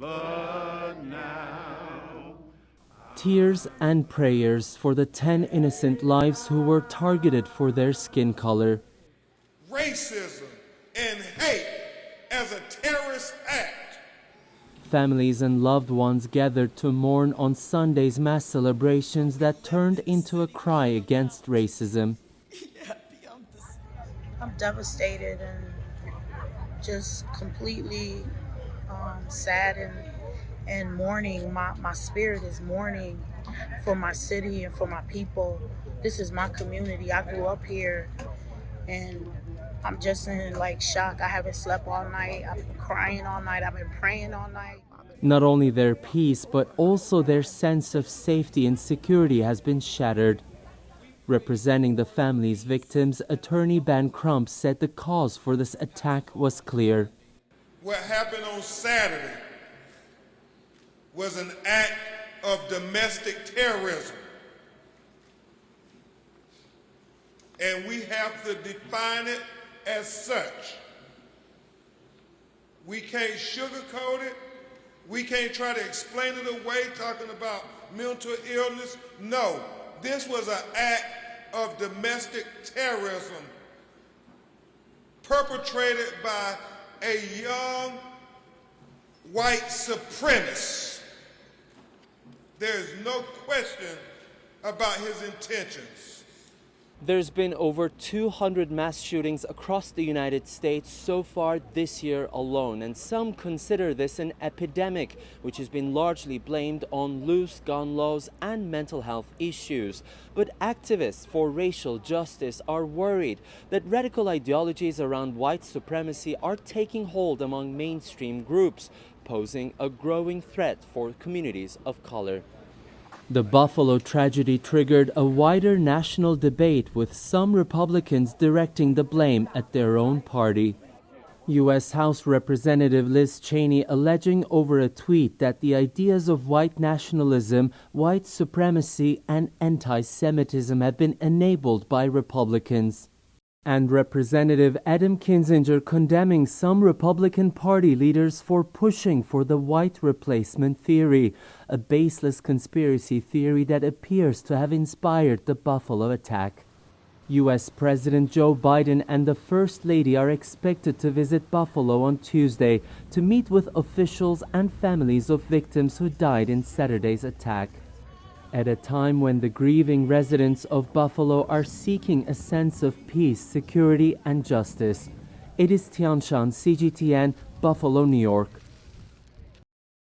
but now. Tears and prayers for the 10 innocent lives who were targeted for their skin color. Racism and hate as a terrorist act. Families and loved ones gathered to mourn on Sunday's mass celebrations that turned into a cry against racism. I'm devastated and just completely sad and mourning. My spirit is mourning for my city and for my people. This is my community. I grew up here and I'm just in shock. I haven't slept all night. I've been crying all night. I've been praying all night. Not only their peace, but also their sense of safety and security has been shattered. Representing the family's victims, attorney Ben Crump said the cause for this attack was clear. What happened on Saturday was an act of domestic terrorism. And we have to define it as such. We can't sugarcoat it. We can't try to explain it away, talking about mental illness. No, this was an act of domestic terrorism perpetrated by a young white supremacist. There is no question about his intentions. There's been over 200 mass shootings across the United States so far this year alone, and some consider this an epidemic, which has been largely blamed on loose gun laws and mental health issues. But activists for racial justice are worried that radical ideologies around white supremacy are taking hold among mainstream groups, posing a growing threat for communities of color. The Buffalo tragedy triggered a wider national debate, with some Republicans directing the blame at their own party. U.S. House Representative Liz Cheney alleging over a tweet that the ideas of white nationalism, white supremacy, and anti-Semitism have been enabled by Republicans. And Representative Adam Kinzinger condemning some Republican Party leaders for pushing for the white replacement theory, a baseless conspiracy theory that appears to have inspired the Buffalo attack. U.S. President Joe Biden and the First Lady are expected to visit Buffalo on Tuesday to meet with officials and families of victims who died in Saturday's attack. At a time when the grieving residents of Buffalo are seeking a sense of peace, security, and justice. Ediz Tiyansan, CGTN, Buffalo, New York.